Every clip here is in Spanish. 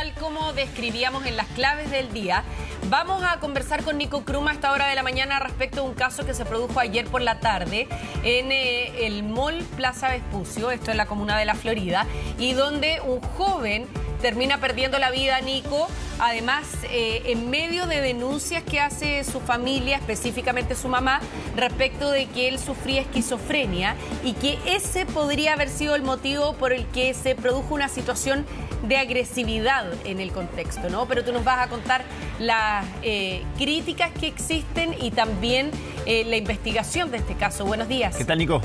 tal como describíamos en las claves del día, vamos a conversar con Nico Kruma a esta hora de la mañana respecto a un caso que se produjo ayer por la tarde en el Mall Plaza Vespucio, esto en la comuna de La Florida, y donde un joven termina perdiendo la vida, Nico, además en medio de denuncias que hace su familia, específicamente su mamá, respecto de que él sufría esquizofrenia y que ese podría haber sido el motivo por el que se produjo una situación de agresividad en el contexto, ¿no? Pero tú nos vas a contar las críticas que existen y también la investigación de este caso. Buenos días. ¿Qué tal, Nico?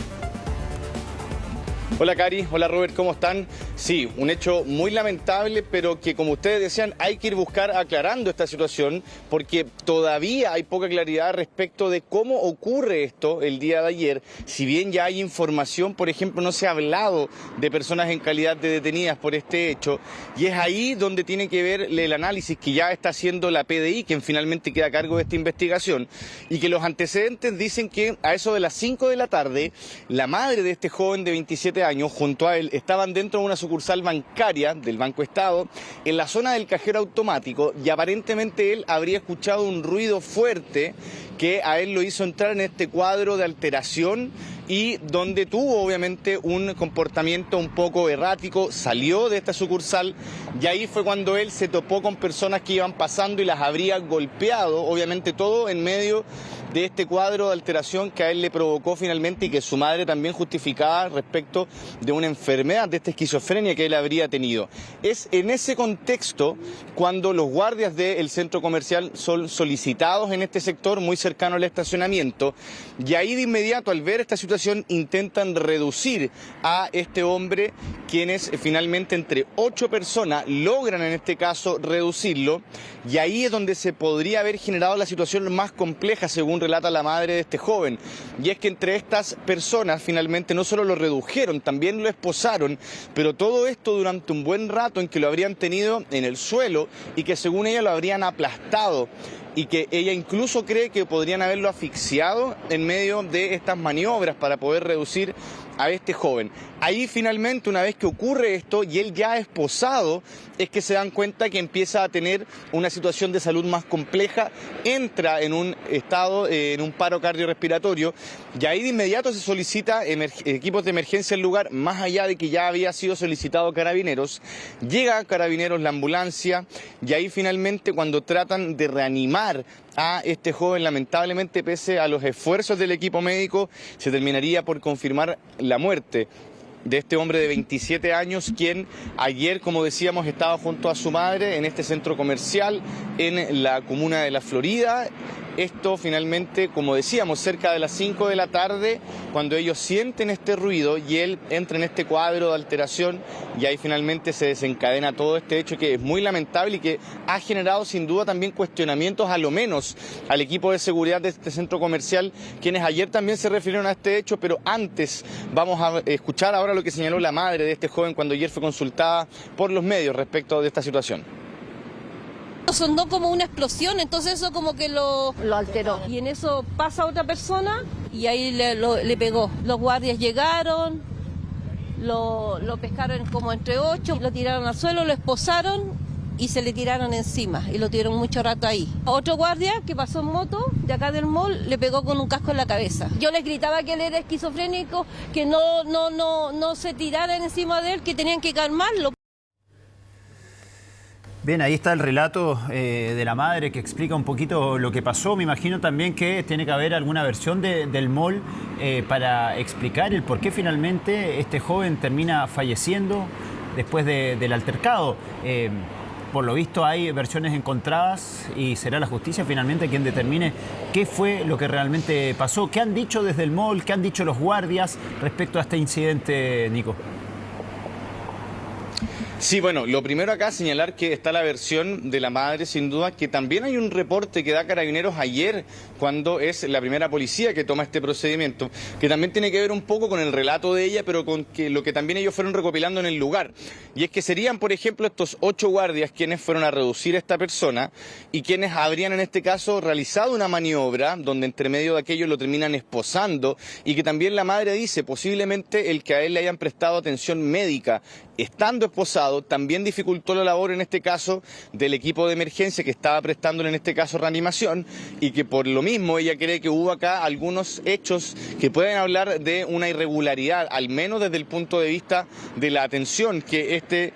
Hola Cari, hola Robert, ¿cómo están? Sí, un hecho muy lamentable, pero que como ustedes decían, hay que ir buscar aclarando esta situación, porque todavía hay poca claridad respecto de cómo ocurre esto el día de ayer. Si bien ya hay información, por ejemplo, no se ha hablado de personas en calidad de detenidas por este hecho, y es ahí donde tiene que ver el análisis que ya está haciendo la PDI, quien finalmente queda a cargo de esta investigación, y que los antecedentes dicen que a eso de las 5 de la tarde, la madre de este joven de 27 años, junto a él, estaban dentro de una sucursal bancaria del Banco Estado, en la zona del cajero automático, y aparentemente él habría escuchado un ruido fuerte que a él lo hizo entrar en este cuadro de alteración y donde tuvo obviamente un comportamiento un poco errático, salió de esta sucursal y ahí fue cuando él se topó con personas que iban pasando y las habría golpeado, obviamente todo en medio de este cuadro de alteración que a él le provocó finalmente y que su madre también justificaba respecto de una enfermedad de esta esquizofrenia que él habría tenido. Es en ese contexto cuando los guardias del centro comercial son solicitados en este sector muy cercano al estacionamiento y ahí de inmediato al ver esta situación intentan reducir a este hombre, quienes finalmente entre 8 personas logran en este caso reducirlo, y ahí es donde se podría haber generado la situación más compleja según relata la madre de este joven, y es que entre estas personas finalmente no solo lo redujeron, también lo esposaron, pero todo esto durante un buen rato en que lo habrían tenido en el suelo y que según ella lo habrían aplastado, y que ella incluso cree que podrían haberlo asfixiado en medio de estas maniobras para poder reducir a este joven. Ahí finalmente, una vez que ocurre esto y él ya esposado, es que se dan cuenta que empieza a tener una situación de salud más compleja, entra en un estado, en un paro cardiorrespiratorio, y ahí de inmediato se solicita equipos de emergencia al lugar, más allá de que ya había sido solicitado Carabineros. Llega a Carabineros la ambulancia y ahí finalmente cuando tratan de reanimar a este joven, lamentablemente pese a los esfuerzos del equipo médico, se terminaría por confirmar la muerte de este hombre de 27 años, quien ayer, como decíamos, estaba junto a su madre en este centro comercial en la comuna de La Florida. Esto finalmente, como decíamos, cerca de las 5 de la tarde, cuando ellos sienten este ruido y él entra en este cuadro de alteración y ahí finalmente se desencadena todo este hecho que es muy lamentable y que ha generado sin duda también cuestionamientos a lo menos al equipo de seguridad de este centro comercial, quienes ayer también se refirieron a este hecho, pero antes vamos a escuchar ahora lo que señaló la madre de este joven cuando ayer fue consultada por los medios respecto de esta situación. Sonó como una explosión, entonces eso como que lo alteró. Y en eso pasa otra persona y ahí le pegó. Los guardias llegaron, lo pescaron como entre 8, lo tiraron al suelo, lo esposaron y se le tiraron encima y lo tiraron mucho rato ahí. Otro guardia que pasó en moto de acá del mall le pegó con un casco en la cabeza. Yo les gritaba que él era esquizofrénico, que no se tiraran encima de él, que tenían que calmarlo. Bien, ahí está el relato de la madre que explica un poquito lo que pasó. Me imagino también que tiene que haber alguna versión del mall para explicar el por qué finalmente este joven termina falleciendo después del altercado. Por lo visto hay versiones encontradas y será la justicia finalmente quien determine qué fue lo que realmente pasó. ¿Qué han dicho desde el mall? ¿Qué han dicho los guardias respecto a este incidente, Nico? Sí, bueno, lo primero acá señalar que está la versión de la madre, sin duda, que también hay un reporte que da Carabineros ayer, cuando es la primera policía que toma este procedimiento, que también tiene que ver un poco con el relato de ella, pero con lo que también ellos fueron recopilando en el lugar. Y es que serían, por ejemplo, estos 8 guardias quienes fueron a reducir a esta persona y quienes habrían en este caso realizado una maniobra donde entre medio de aquello lo terminan esposando, y que también la madre dice posiblemente el que a él le hayan prestado atención médica estando esposado, también dificultó la labor en este caso del equipo de emergencia que estaba prestándole en este caso reanimación, y que por lo mismo ella cree que hubo acá algunos hechos que pueden hablar de una irregularidad, al menos desde el punto de vista de la atención que este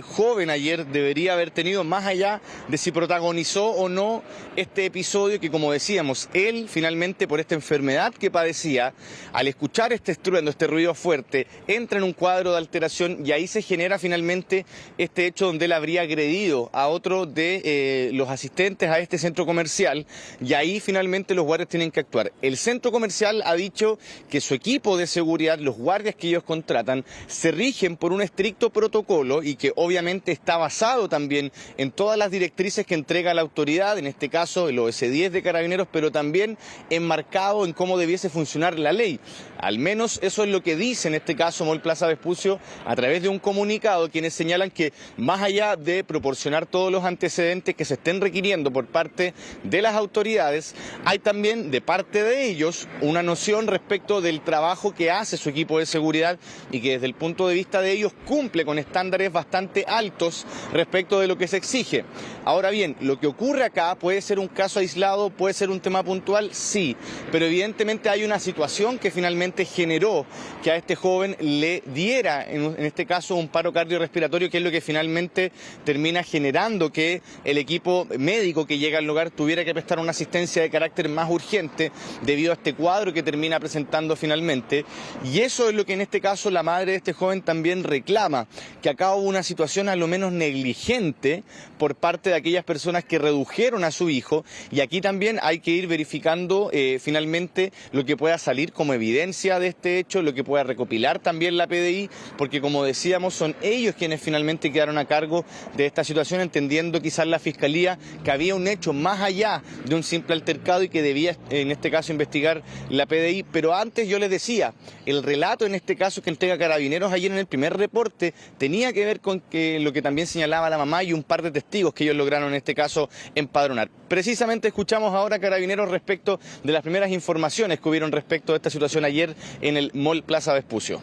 joven ayer debería haber tenido, más allá de si protagonizó o no este episodio que, como decíamos, él finalmente por esta enfermedad que padecía, al escuchar este estruendo, este ruido fuerte, entra en un cuadro de alteración y ahí se genera finalmente este hecho donde él habría agredido a otro de los asistentes a este centro comercial, y ahí finalmente los guardias tienen que actuar. El centro comercial ha dicho que su equipo de seguridad, los guardias que ellos contratan, se rigen por un estricto protocolo y que obviamente está basado también en todas las directrices que entrega la autoridad, en este caso el OS-10 de Carabineros, pero también enmarcado en cómo debiese funcionar la ley. Al menos eso es lo que dice en este caso Mall Plaza Vespucio a través de un comunicado, quienes señalan que más allá de proporcionar todos los antecedentes que se estén requiriendo por parte de las autoridades, hay también de parte de ellos una noción respecto del trabajo que hace su equipo de seguridad y que desde el punto de vista de ellos cumple con estándares bastante altos respecto de lo que se exige. Ahora bien, lo que ocurre acá puede ser un caso aislado, puede ser un tema puntual, sí, pero evidentemente hay una situación que finalmente generó que a este joven le diera, en este caso, un paro cardiorrespiratorio, que es lo que finalmente termina generando que el equipo médico que llega al lugar tuviera que prestar una asistencia de carácter más urgente debido a este cuadro que termina presentando finalmente. Y eso es lo que en este caso la madre de este joven también reclama, que acá hubo una situación a lo menos negligente por parte de aquellas personas que redujeron a su hijo, y aquí también hay que ir verificando finalmente lo que pueda salir como evidencia de este hecho, lo que pueda recopilar también la PDI, porque como decíamos son ellos quienes finalmente quedaron a cargo de esta situación, entendiendo quizás la Fiscalía que había un hecho más allá de un simple altercado y que debía en este caso investigar la PDI. Pero antes yo les decía, el relato en este caso que entrega Carabineros ayer en el primer reporte tenía que ver con lo que también señalaba la mamá y un par de testigos que ellos lograron en este caso empadronar. Precisamente escuchamos ahora a Carabineros respecto de las primeras informaciones que hubieron respecto a esta situación ayer en el Mall Plaza Vespucio.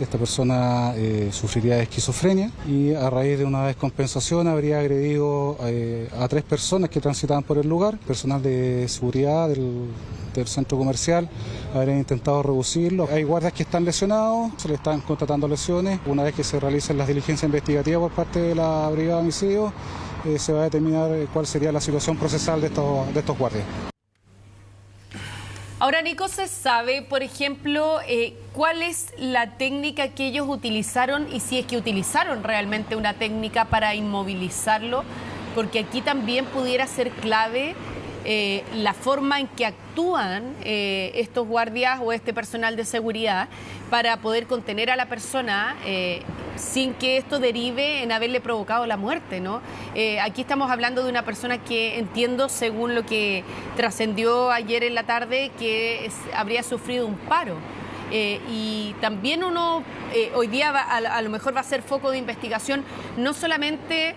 Esta persona sufriría de esquizofrenia y a raíz de una descompensación habría agredido a 3 personas que transitaban por el lugar, personal de seguridad del centro comercial, habrían intentado reducirlo. Hay guardias que están lesionados, se le están constatando lesiones. Una vez que se realicen las diligencias investigativas por parte de la Brigada de Homicidios, se va a determinar cuál sería la situación procesal de estos guardias. Ahora, Nico, ¿se sabe, por ejemplo, cuál es la técnica que ellos utilizaron y si es que utilizaron realmente una técnica para inmovilizarlo? Porque aquí también pudiera ser clave la forma en que actúan estos guardias o este personal de seguridad para poder contener a la persona sin que esto derive en haberle provocado la muerte, ¿no? Aquí estamos hablando de una persona que entiendo, según lo que trascendió ayer en la tarde, que habría sufrido un paro. Y también uno hoy día a lo mejor va a ser foco de investigación no solamente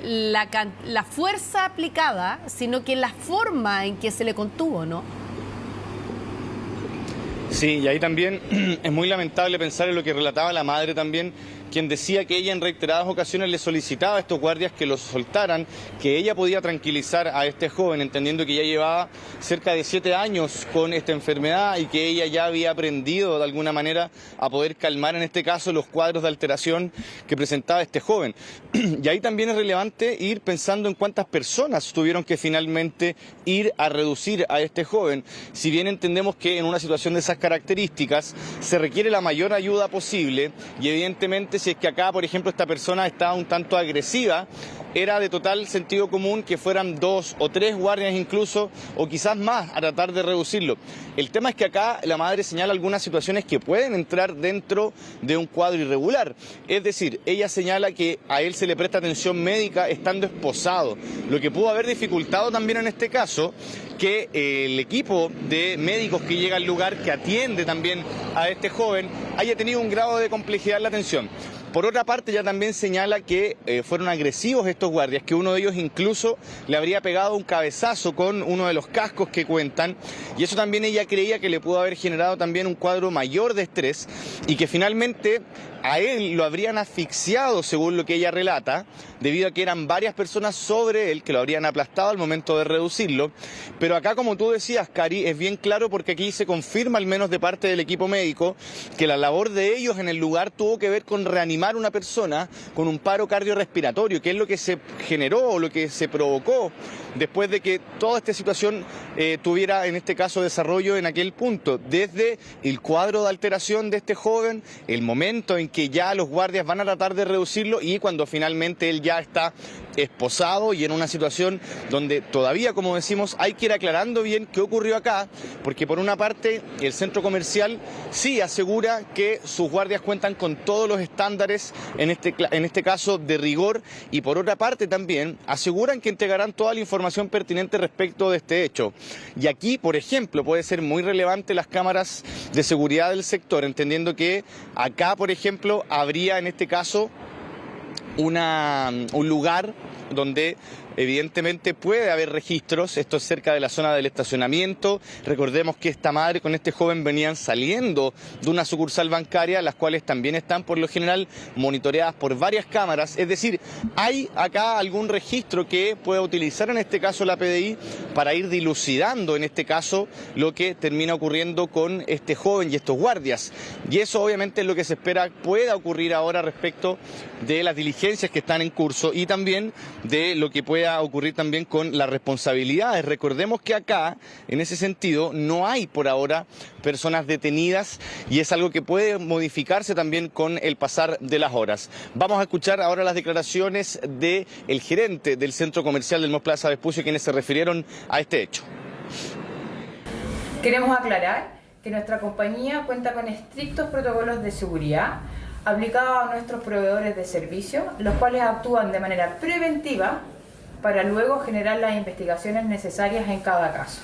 la fuerza aplicada, sino que la forma en que se le contuvo, ¿no? Sí, y ahí también es muy lamentable pensar en lo que relataba la madre también, quien decía que ella en reiteradas ocasiones le solicitaba a estos guardias que los soltaran, que ella podía tranquilizar a este joven, entendiendo que ya llevaba cerca de 7 años con esta enfermedad y que ella ya había aprendido de alguna manera a poder calmar en este caso los cuadros de alteración que presentaba este joven. Y ahí también es relevante ir pensando en cuántas personas tuvieron que finalmente ir a reducir a este joven. Si bien entendemos que en una situación de esas características se requiere la mayor ayuda posible, y evidentemente si es que acá, por ejemplo, esta persona estaba un tanto agresiva, era de total sentido común que fueran 2 o 3 guardias incluso, o quizás más, a tratar de reducirlo. El tema es que acá la madre señala algunas situaciones que pueden entrar dentro de un cuadro irregular. Es decir, ella señala que a él se le presta atención médica estando esposado, lo que pudo haber dificultado también en este caso que el equipo de médicos que llega al lugar, que atiende también a este joven, haya tenido un grado de complejidad en la atención. Por otra parte, ya también señala que fueron agresivos estos guardias, que uno de ellos incluso le habría pegado un cabezazo con uno de los cascos que cuentan, y eso también ella creía que le pudo haber generado también un cuadro mayor de estrés, y que finalmente a él lo habrían asfixiado, según lo que ella relata, debido a que eran varias personas sobre él que lo habrían aplastado al momento de reducirlo. Pero acá, como tú decías, Cari, es bien claro porque aquí se confirma, al menos de parte del equipo médico, que la labor de ellos en el lugar tuvo que ver con reanimar a una persona con un paro cardiorrespiratorio, que es lo que se generó o lo que se provocó después de que toda esta situación tuviera, en este caso, desarrollo en aquel punto. Desde el cuadro de alteración de este joven, el momento en que ya los guardias van a tratar de reducirlo y cuando finalmente él ya está esposado y en una situación donde todavía, como decimos, hay que ir aclarando bien qué ocurrió acá, porque por una parte el centro comercial sí asegura que sus guardias cuentan con todos los estándares, en este caso de rigor, y por otra parte también aseguran que entregarán toda la información pertinente respecto de este hecho. Y aquí, por ejemplo, puede ser muy relevante las cámaras de seguridad del sector, entendiendo que acá, por ejemplo, habría en este caso un lugar donde evidentemente puede haber registros. Esto es cerca de la zona del estacionamiento. Recordemos que esta madre con este joven venían saliendo de una sucursal bancaria, las cuales también están por lo general monitoreadas por varias cámaras. Es decir, hay acá algún registro que pueda utilizar en este caso la PDI para ir dilucidando en este caso lo que termina ocurriendo con este joven y estos guardias. Y eso obviamente es lo que se espera pueda ocurrir ahora respecto de las diligencias que están en curso y también de lo que pueda ocurrir también con las responsabilidades. Recordemos que acá, en ese sentido, no hay por ahora personas detenidas y es algo que puede modificarse también con el pasar de las horas. Vamos a escuchar ahora las declaraciones del gerente del centro comercial del Mall Plaza Vespucio, quienes se refirieron a este hecho. Queremos aclarar que nuestra compañía cuenta con estrictos protocolos de seguridad aplicados a nuestros proveedores de servicio, los cuales actúan de manera preventiva para luego generar las investigaciones necesarias en cada caso.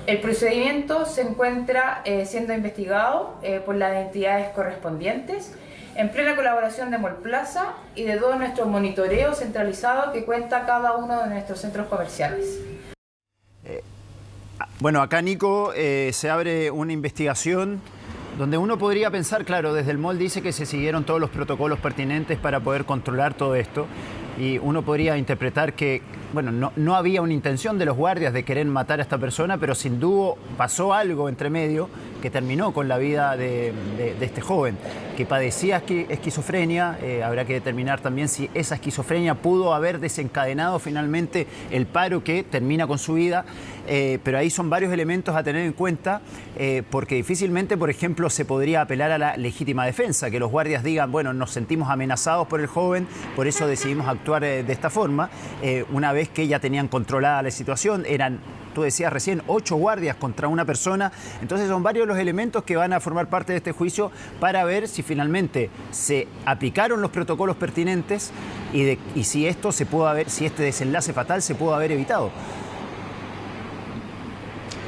El procedimiento se encuentra siendo investigado por las entidades correspondientes en plena colaboración de Mall Plaza y de todo nuestro monitoreo centralizado que cuenta cada uno de nuestros centros comerciales. Bueno, acá, Nico, se abre una investigación donde uno podría pensar, claro, desde el mall dice que se siguieron todos los protocolos pertinentes para poder controlar todo esto. Y uno podría interpretar que, bueno, no había una intención de los guardias de querer matar a esta persona, pero sin duda pasó algo entre medio que terminó con la vida de este joven, que padecía esquizofrenia. Habrá que determinar también si esa esquizofrenia pudo haber desencadenado finalmente el paro que termina con su vida. Pero ahí son varios elementos a tener en cuenta, porque difícilmente, por ejemplo, se podría apelar a la legítima defensa, que los guardias digan, bueno, nos sentimos amenazados por el joven, por eso decidimos actuar de esta forma, una vez que ya tenían controlada la situación. Eran, tú decías recién, 8 guardias contra una persona. Entonces son varios los elementos que van a formar parte de este juicio para ver si finalmente se aplicaron los protocolos pertinentes y si esto se pudo haber, si este desenlace fatal se pudo haber evitado.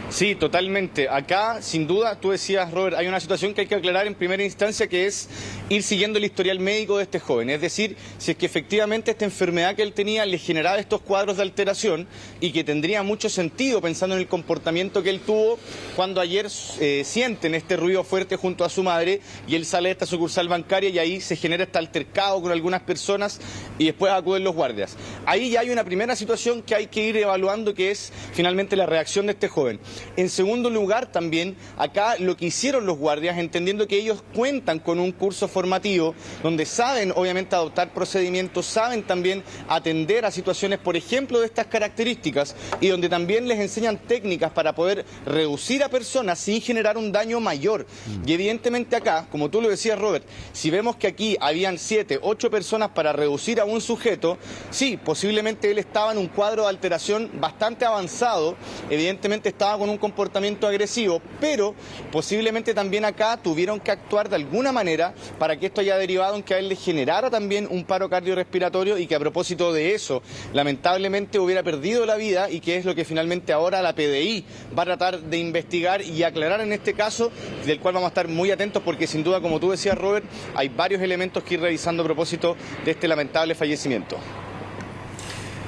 Sí, totalmente. Acá, sin duda, tú decías, Robert, hay una situación que hay que aclarar en primera instancia, que es ir siguiendo el historial médico de este joven. Es decir, si es que efectivamente esta enfermedad que él tenía le generaba estos cuadros de alteración y que tendría mucho sentido pensando en el comportamiento que él tuvo cuando ayer sienten este ruido fuerte junto a su madre y él sale de esta sucursal bancaria y ahí se genera este altercado con algunas personas y después acuden los guardias. Ahí ya hay una primera situación que hay que ir evaluando, que es finalmente la reacción de este joven. En segundo lugar, también acá lo que hicieron los guardias, entendiendo que ellos cuentan con un curso formativo donde saben obviamente adoptar procedimientos, saben también atender a situaciones, por ejemplo, de estas características, y donde también les enseñan técnicas para poder reducir a personas sin generar un daño mayor. Y evidentemente acá, como tú lo decías, Robert, si vemos que aquí habían 7, 8 personas para reducir a un sujeto, sí, posiblemente él estaba en un cuadro de alteración bastante avanzado, evidentemente estaba con un comportamiento agresivo, pero posiblemente también acá tuvieron que actuar de alguna manera para para que esto haya derivado en que a él le generara también un paro cardiorrespiratorio y que a propósito de eso, lamentablemente hubiera perdido la vida, y que es lo que finalmente ahora la PDI va a tratar de investigar y aclarar en este caso, del cual vamos a estar muy atentos porque sin duda, como tú decías, Robert, hay varios elementos que ir revisando a propósito de este lamentable fallecimiento.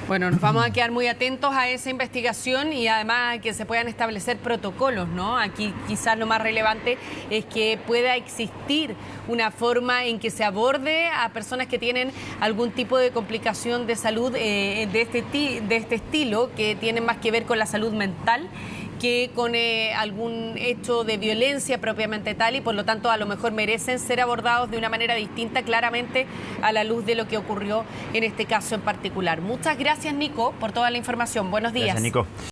Bueno, nos vamos a quedar muy atentos a esa investigación y además a que se puedan establecer protocolos, ¿no? Aquí quizás lo más relevante es que pueda existir una forma en que se aborde a personas que tienen algún tipo de complicación de salud de este estilo, que tienen más que ver con la salud mental que con algún hecho de violencia propiamente tal, y por lo tanto a lo mejor merecen ser abordados de una manera distinta, claramente a la luz de lo que ocurrió en este caso en particular. Muchas gracias, Nico, por toda la información. Buenos días. Gracias, Nico.